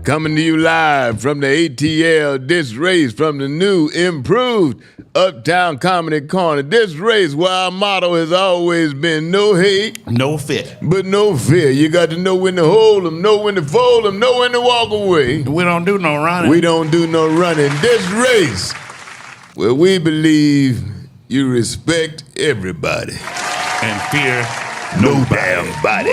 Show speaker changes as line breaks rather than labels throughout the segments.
Coming to you live from the ATL DisRace from the new, improved Uptown Comedy Corner. DisRace, where our motto has always been no hate,
no fear,
but no fear. You got to know when to hold them, know when to fold them, know when to walk away.
We don't do no running.
We don't do no running. DisRace, where we believe you respect everybody
and fear
no damn body.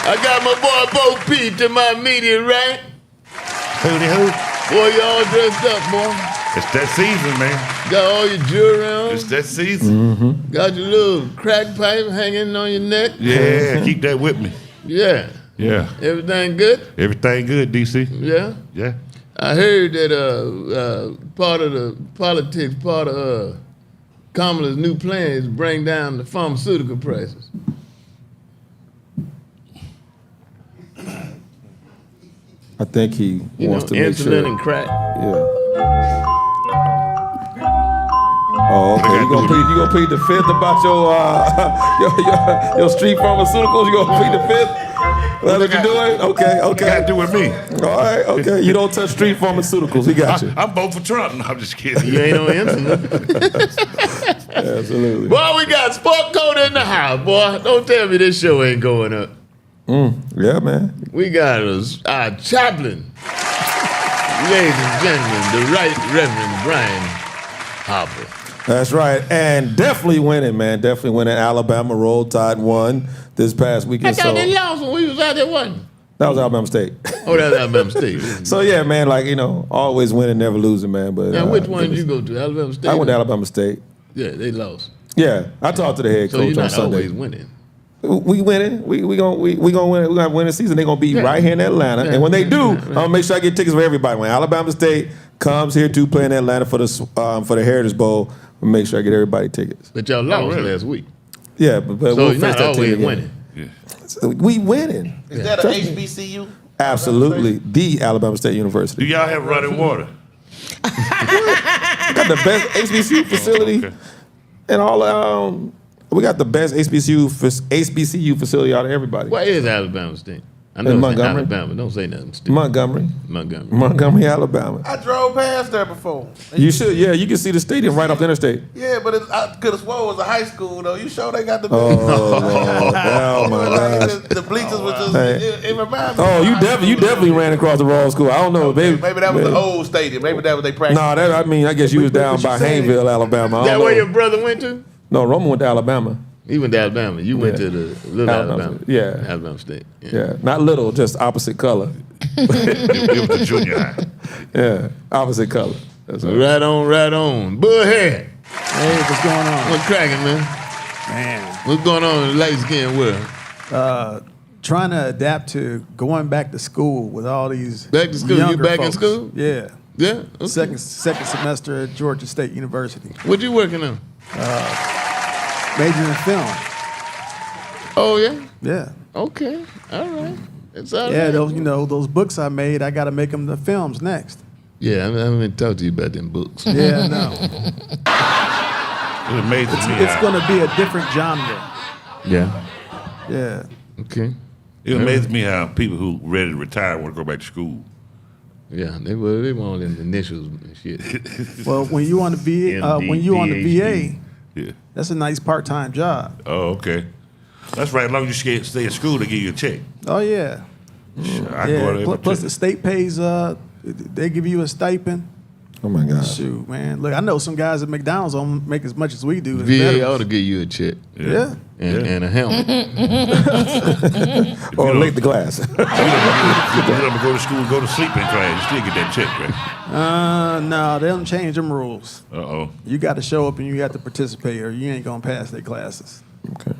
I got my boy Bo P to my immediate right.
Hooty hoot.
Boy, you all dressed up, boy.
It's that season, man.
Got all your jewelry on.
It's that season.
Mm-hmm. Got your little crack pipe hanging on your neck.
Yeah, keep that with me.
Yeah.
Yeah.
Everything good?
Everything good, DC.
Yeah?
Yeah.
I heard that part of the politics, part of Kamala's new plan is bring down the pharmaceutical prices.
I think he wants to make sure.
Insulin and crack.
Yeah. Oh, okay. You gonna plead the fifth about your street pharmaceuticals? You gonna plead the fifth? That's what you doing? Okay.
You gotta do with me.
All right. Okay. You don't touch street pharmaceuticals. We got you.
I'm voting for Trump. No, I'm just kidding.
You ain't on insulin.
Absolutely.
Boy, we got Sport Code in the house, boy. Don't tell me this show ain't going up.
Yeah, man.
We got our chaplain, ladies and gentlemen, the Right Reverend Brian Harper.
That's right, and definitely winning, man. Definitely winning. Alabama Roll Tide won this past weekend.
I thought they lost when we was out there, wasn't?
That was Alabama State.
Oh, that was Alabama State.
So yeah, man, like always winning, never losing, man. But
now, which one did you go to? Alabama State?
I went to Alabama State.
Yeah, they lost.
Yeah, I talked to the head coach on Sunday.
So you're not always winning.
We winning. We gonna win. We gonna win the season. They're gonna be right here in Atlanta. And when they do, I'm gonna make sure I get tickets for everybody. When Alabama State comes here to play in Atlanta for the Heritage Bowl, we'll make sure I get everybody tickets.
But y'all lost last week.
Yeah, but
so
we'll
you're not always winning.
Yeah. So we winning.
Is that an HBCU?
Absolutely, the Alabama State University.
Do y'all have running water?
We got the best HBCU facility and all. We got the best HBCU facility out of everybody.
Where is Alabama State? I know
in
it's
Montgomery.
Alabama. Don't say nothing. Steve.
Montgomery, Alabama.
I drove past there before.
You should, yeah. You can see the stadium right off the interstate.
Yeah, but I could have sworn it was a high school though. You sure they got the?
Oh my gosh.
The bleachers was just. It reminds me.
Oh, you definitely ran across the wrong school. I don't know,
maybe that was the old stadium. Maybe that was they practice.
No, I guess you was down by Haynesville, Alabama.
That where your brother went to?
No, Roman went to Alabama.
He went to Alabama. You went to the little Alabama.
Yeah.
Alabama State.
Yeah. Not little, just opposite color.
It was the junior high.
Yeah, opposite color.
That's right on. Bullhead.
Hey, what's going on?
What's cracking, man?
Man.
What's going on in the light skin world?
Trying to adapt to going back to school with all these
Back to school? You back
folks.
in school?
Yeah.
Yeah? Okay.
Second semester at Georgia State University.
What you working on?
Major in film.
Oh, yeah?
Yeah.
Okay. All right. It's all
yeah,
right.
those books I made, I got to make them the films next.
Yeah, I'm going to talk to you about them books.
Yeah, no.
It amazes me.
It's going to be a different genre.
Yeah.
Yeah.
Okay.
It amazes me how people who ready to retire want to go back to school.
Yeah, they want them initials and shit.
Well, when you on the VA,
yeah,
that's a nice part-time job.
Oh, okay. That's right. As long as you stay at school, they give you a check.
Oh yeah.
Sure, I go there
Plus the state pays. They give you a stipend.
Oh my God.
Shoot, man. Look, I know some guys at McDonald's don't make as much as we do.
VA ought to give you a check.
Yeah.
And a helmet.
Or lick the glass.
You don't go to school, go to sleep in class. You still get that check, right?
No, they don't change them rules.
Uh-oh.
You got to show up and you got to participate, or you ain't gonna pass their classes.
Okay.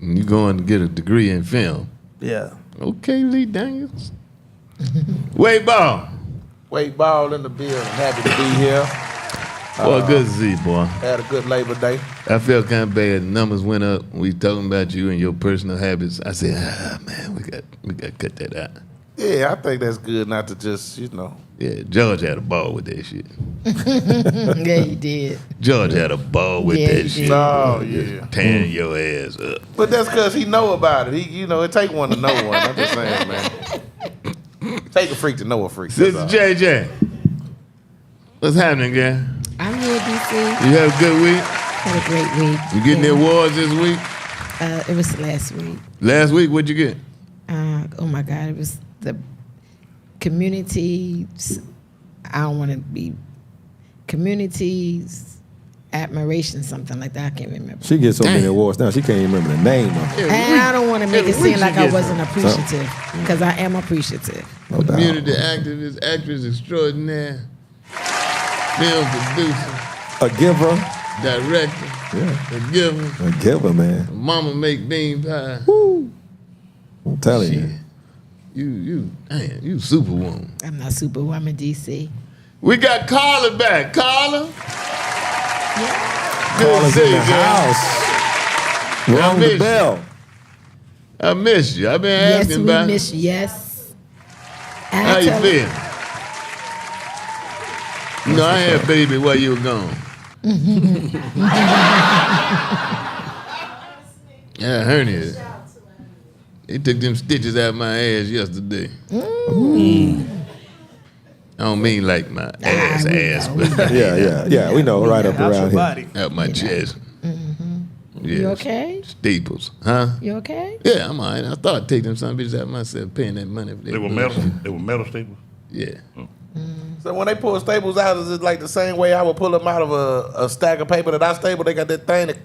You going to get a degree in film.
Yeah.
Okay, Lee Daniels. Weightball.
Weightball in the building. Happy to be here.
Boy, good to see you, boy.
Had a good Labor Day.
I felt kind of bad. The numbers went up. We talking about you and your personal habits. I said, man, we got to cut that out.
Yeah, I think that's good not to just,
Yeah, George had a ball with that shit.
Yeah, he did.
George had a ball with
Yeah,
that
he
shit.
did.
Oh, yeah.
Tearing your ass up.
But that's because he know about it. It take one to know one. I'm just saying, man. Take a freak to know a freak.
Sister JJ, what's happening, girl?
I'm here, DC.
You have a good week?
Had a great week.
You getting the awards this week?
It was last week.
Last week, what'd you get?
Oh my God, it was the communities. I don't want to be communities admiration, something like that. I can't remember.
She gets so many awards now, she can't even remember the name of it.
And I don't want to make it seem like I wasn't
one.
appreciative, because I am appreciative.
No doubt.
Community activist, actress extraordinaire, film producer,
A giver.
director,
Yeah.
a giver,
A giver, man.
mama make bean pie.
Woo. I'm telling you.
You superwoman.
I'm not Superwoman, DC.
We got Carla back. Carla? Good to
Carla's
see
in
you,
the
girl.
house. Rung
miss
the
you.
bell.
I miss you. I've been
Yes,
asking
we
about
miss you. Yes.
how you feel. You know, I had baby while you were gone. Yeah, hernia. They took them stitches out of my ass yesterday. I don't mean like my ass, but
Yeah. We know right up
How's your
around here.
body?
out my chest. Yes.
You okay?
Staples, huh?
You okay?
Yeah, I'm all right. I thought I'd take them some bitches out myself, paying that money for that.
They were
bullshit.
metal. They were metal staples.
Yeah.
So when they pull staples out, is it like the same way I would pull them out of a stack of paper that I staple? They got that thing that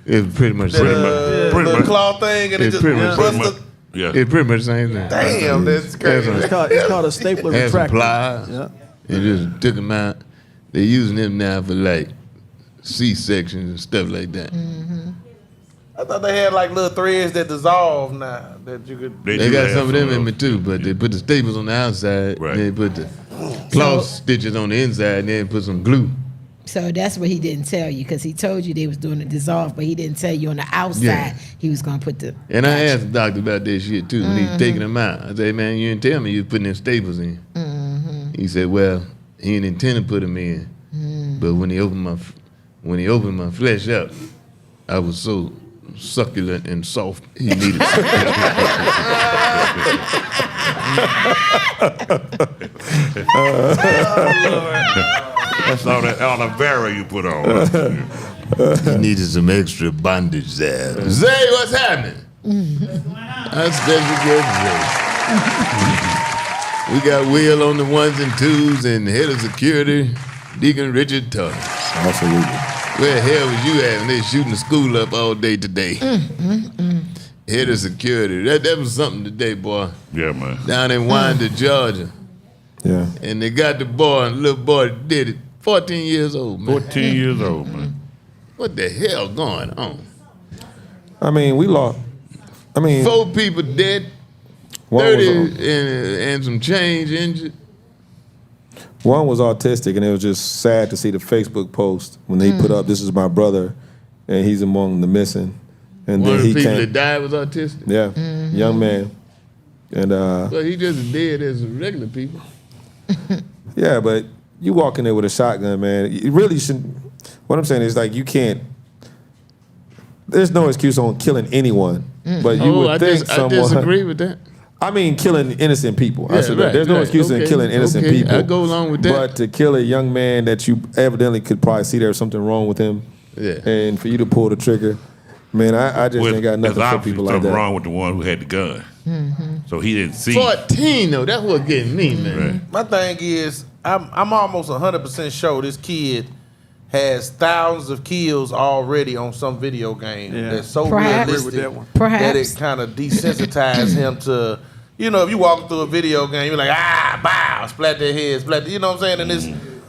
It's pretty much the
that
same.
Pretty
little
much.
claw thing, and it
It's
just
pretty much-
busts
Pretty
the.
much. Yeah.
It's pretty much the same thing.
Damn, that's crazy.
It's called a stapler
Had some
retractor.
pliers.
Yeah.
And just took them out. They're using them now for like C-sections and stuff like that.
I thought they had like little threads that dissolve now that you could.
They
do
got
have
some of them in me
those.
too, but they put the staples on the outside,
Right.
and they put the cloth stitches on the inside, and then put some glue.
So that's what he didn't tell you, because he told you they was doing the dissolve, but he didn't tell you on the outside
Yeah.
he was going to put the.
And I asked the doctor about that shit too when he's taking them out. I said, man, you didn't tell me you was putting them staples in. He said, well, he didn't intend to put them in, but when he opened my flesh up, I was so succulent and soft. He needed.
That's all that aloe vera you put on.
He needed some extra bondage there. Zay, what's happening? That's special guest Zay. We got Will on the ones and twos and head of security, Deacon Richard Torrence.
Absolutely.
Where the hell was you at when they shooting the school up all day today? Head of security. That was something today, boy.
Yeah, man.
Down in Winder, Georgia.
Yeah.
And they got the boy, and the little boy did it. 14 years old, man.
14 years old, man.
What the hell going on?
I mean, we lost. I mean,
4 people dead,
one
30
was,
and some change injured.
one was autistic, and it was just sad to see the Facebook post when he put up, "This is my brother, and he's among the missing." And
One
then
of the
he
people
came.
that died was autistic.
Yeah, young man, and
Well, he just as dead as regular people.
yeah, but you walk in there with a shotgun, man. You really shouldn't. What I'm saying is, like, you can't. There's no excuse on killing anyone, but you would think
I
someone.
disagree with that.
I mean, killing innocent people. I
Yeah,
said
right,
there's no
right.
excuse in
Okay,
killing innocent
okay.
people.
I go along with that.
But to kill a young man that you evidently could probably see there's something wrong with him,
Yeah.
and for you to pull the trigger, man, I just ain't got nothing
there's
for
obviously
people like
something
that.
wrong with the one who had the gun. So he didn't see.
14 though, that's what getting me, man.
Right.
My thing is, I'm almost 100% sure this kid has thousands of kills already on some video game
Yeah.
that's so
Perhaps.
realistic
With that one.
Perhaps.
that it kind of desensitized him to, you know, if you walk through a video game, you're like, bow, splat their head, you know what I'm saying? And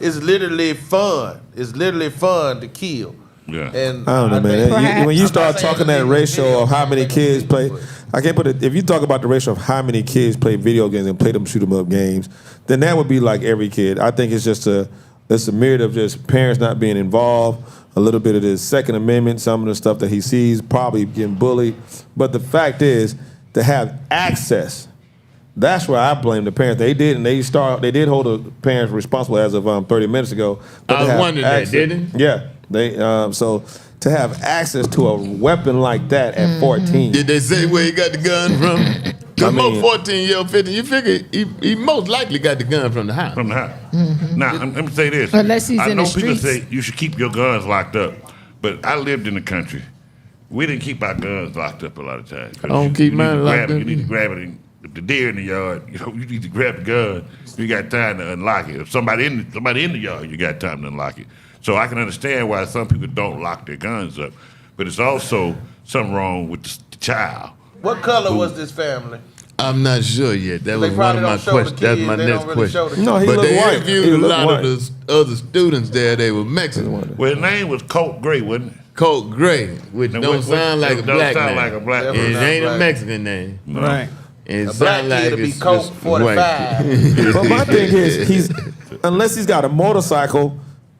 it's literally fun. It's literally fun to kill.
Yeah.
And
I don't know, man.
Perhaps.
When you
I'm
start
not saying
talking
that
that
they-
ratio of how many
they-
kids play, I can't put it. If you talk about the ratio of how many kids play video games and play them shoot 'em up games, then that would be like every kid. I think it's just it's a myriad of just parents not being involved, a little bit of the Second Amendment, some of the stuff that he sees, probably getting bullied. But the fact is, to have access, that's where I blame the parents. They did hold the parents responsible as of 30 minutes ago. But
I
to
was
have
wondering that, didn't
Yeah, they so to have access to a weapon like that at 14.
Did they say where he got the gun from? The most 14-year-old, 15, you figure he most likely got the gun from the house.
From the house. Now, let me say this.
Unless he's
I
in
know
the
people
streets.
say you should keep your guns locked up, but I lived in the country. We didn't keep our guns locked up a lot of times.
I don't keep mine locked up.
You need to grab it. If the deer in the yard, you need to grab the gun. You got time to unlock it. If somebody in the yard, you got time to unlock it. So I can understand why some people don't lock their guns up, but it's also something wrong with the child.
What color was this family?
I'm not sure yet. That was one of my questions. That's my next question.
No, he
but
looked
they
white.
interviewed
He
a
looked
lot
white.
of the other students there. They were Mexican.
Well, his name was Colt Gray, wasn't it?
Colt Gray, which
Now,
don't sound like a black
sound
name.
like a black
And
name.
it ain't a
Black.
Mexican name.
Right.
And it
A black
sound like
kid will be
it's
Colt
just
45.
But my thing is, unless he's got a motorcycle,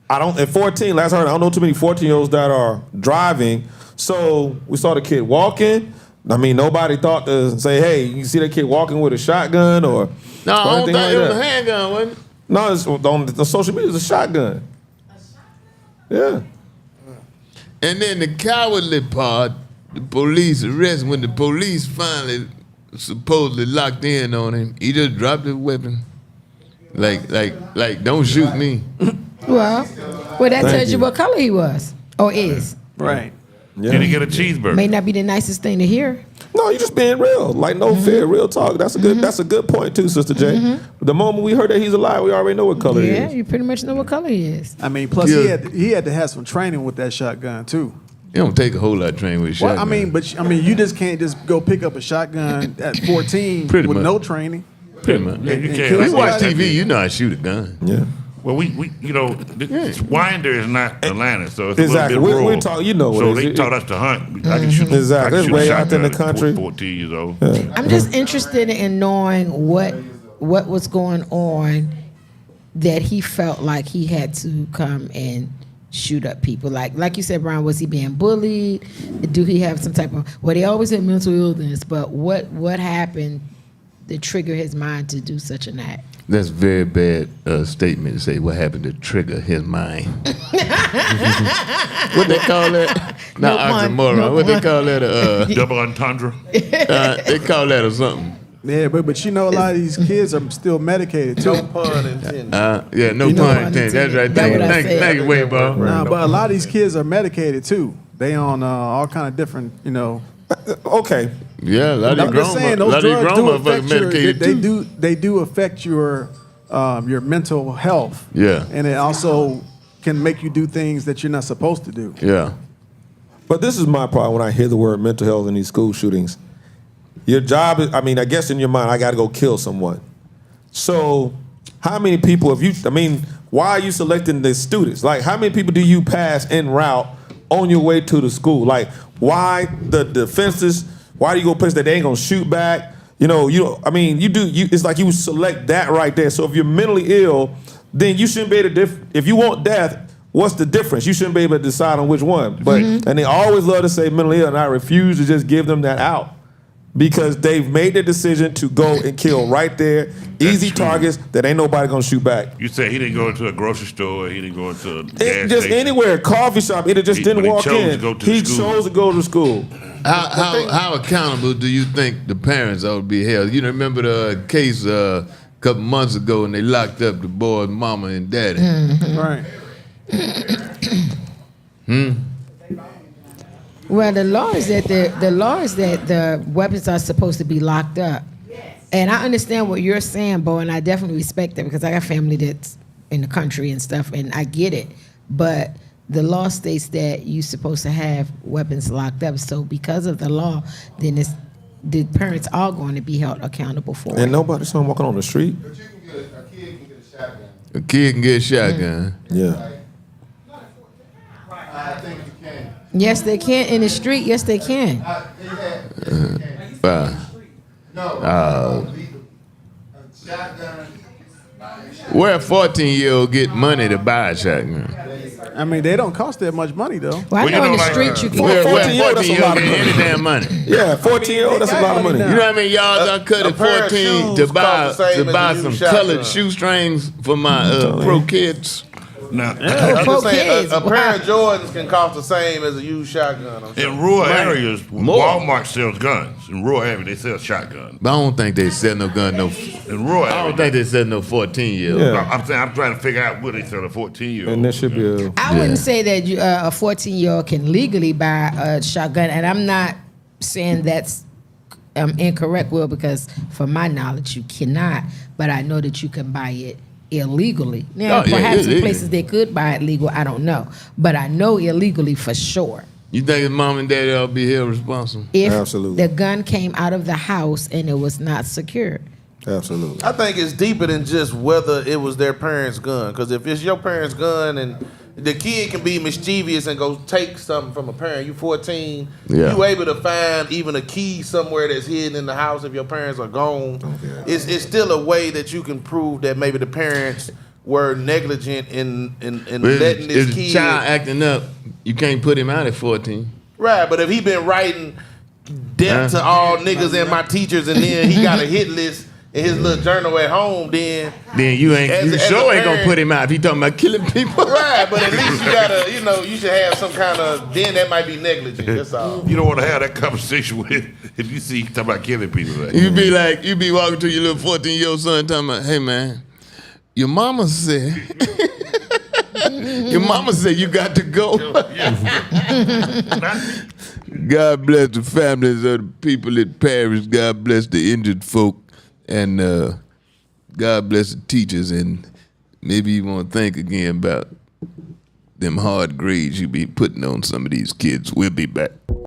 at 14, last I heard, I don't know too many 14-year-olds that are driving. So we saw the kid walking. I mean, nobody thought to say, hey, you see that kid walking with a shotgun or
No, I don't
anything
think
like
it was
that?
a handgun, wasn't it?
No, it's on the social media, it's a shotgun. Yeah.
And then the cowardly part, the police arrest, when the police finally supposedly locked in on him, he just dropped his weapon. Like, don't shoot me.
Well, that tells you what color he was or is.
Right.
Yeah.
Did he get a cheeseburger?
May not be the nicest thing to hear.
No, you just being real. Like no fear, real talk. That's a good point too, Sister J. The moment we heard that he's alive, we already know what color he
Yeah,
is.
you pretty much know what color he is.
I mean, plus
Yeah.
he had to have some training with that shotgun too.
It don't take a whole lot of training with a
Well,
shotgun.
you just can't just go pick up a shotgun at 14
Pretty
with
much.
no training.
Pretty much.
Yeah, you
And
can't.
kill
You watch
somebody.
TV, you know I shoot a gun.
Yeah.
Well, Winder is not Atlanta, so it's
Exactly.
a little bit rural.
We're talking, you know what
So
it
they
is.
taught us to hunt. I can shoot.
Exactly.
I can
It's
shoot a
way out in the
shotgun at
country.
14 years old.
I'm just interested in knowing what was going on that he felt like he had to come and shoot up people. Like you said, Brian, was he being bullied? Do he have some type of? Well, they always had mental illness, but what happened that triggered his mind to do such an act?
That's a very bad statement to say what happened to trigger his mind. What they call that?
No
Not
pun,
oxymoron.
no
What they
pun.
call that?
Double entendre.
They call that or something.
Yeah, but you know a lot of these kids are still medicated too.
No pun intended.
Yeah, no
You know
pun
pun
intended. That's right.
That's what I
Thank
said.
you, Weightball.
Nah, but a lot of these kids are medicated too. They on all kind of different,
Okay.
Yeah, a lot of
I'm just saying those drugs do affect
medicated too.
they do affect your mental health.
Yeah.
And it also can make you do things that you're not supposed to do.
Yeah.
But this is my problem when I hear the word mental health in these school shootings. Your job is, I guess in your mind, I got to go kill someone. So how many people why are you selecting the students? Like, how many people do you pass en route on your way to the school? Like, why the defenses? Why do you go places that they ain't going to shoot back? It's like you select that right there. So if you're mentally ill, then you shouldn't be able to, if you want death, what's the difference? You shouldn't be able to decide on which one. But and they always love to say mentally ill, and I refuse to just give them that out. Because they've made the decision to go and kill right there, easy
true.
targets that ain't nobody gonna shoot back.
You say he didn't go into a grocery store. He didn't go into a gas
Just
station.
anywhere, coffee shop, he just didn't
but he
walk
chose
in.
to go to
He
school.
chose to go to school.
How accountable do you think the parents ought to be held? You remember the case a couple months ago when they locked up the boy's mama and daddy?
Right.
Well, the law is that the weapons are supposed to be locked up. And I understand what you're saying, Bo, and I definitely respect that because I got family that's in the country and stuff, and I get it. But the law states that you're supposed to have weapons locked up. So because of the law, then the parents are going to be held accountable for it.
And nobody saw him walking on the street.
But a kid can get a shotgun.
A kid can get a shotgun.
Yeah.
I think you can.
Yes, they can. In the street, yes, they can.
No.
Uh,
A shotgun.
Where a 14-year-old get money to buy a shotgun?
I mean, they don't cost that much money though.
Well, I
Well,
know in the
like,
street you can.
Where a
14-year-old, that's a
14-year-old
lot of
get
money.
any damn money?
Yeah, 14-year-old, that's a lot of money.
You know how many yards I cut
a
at
pair of
14
shoes
to buy
cost the same as a
some
used shotgun.
colored shoestrings for my pro kids?
Now,
I'm
For
just saying,
kids,
a pair
wow.
of Jordans can cost the same as a used shotgun. I'm sure.
in rural areas,
More.
Walmart sells guns. In rural areas, they sell shotguns.
But I don't think they sell no gun. No,
In rural
I don't
areas,
think they sell no 14-year-old.
Yeah.
I'm saying I'm trying to figure out what they sell a 14-year-old.
And there should be a.
I wouldn't say that a 14-year-old can legally buy a shotgun, and I'm not saying that's incorrect, Will, because from my knowledge, you cannot. But I know that you can buy it illegally. Now,
Oh, yeah,
perhaps in
illegally.
places they could buy it legal, I don't know. But I know illegally for sure.
You think his mom and daddy ought to be held responsible?
If
Absolutely.
the gun came out of the house and it was not secured.
Absolutely.
I think it's deeper than just whether it was their parents' gun. Because if it's your parents' gun and the kid can be mischievous and go take something from a parent, you 14,
Yeah.
you able to find even a key somewhere that's hidden in the house if your parents are gone. It's still a way that you can prove that maybe the parents were negligent in
But
letting this
if the
kid.
child acting up, you can't put him out at 14.
Right, but if he been writing death to all niggas and my teachers and then he got a hit list in his little journal at home, then
Then
As
you
a
sure ain't gonna
parent-
put him out if he talking about killing people.
right, but at least you gotta, you should have some kind of. Then that might be negligent. That's all.
You don't want to have that conversation with if you see talking about killing people. Like,
You be walking to your little 14-year-old son talking about, hey man, your mama said you got to go. God bless the families of the people that perished. God bless the injured folk. And God bless the teachers. And maybe you want to think again about them hard grades you be putting on some of these kids. We'll be back.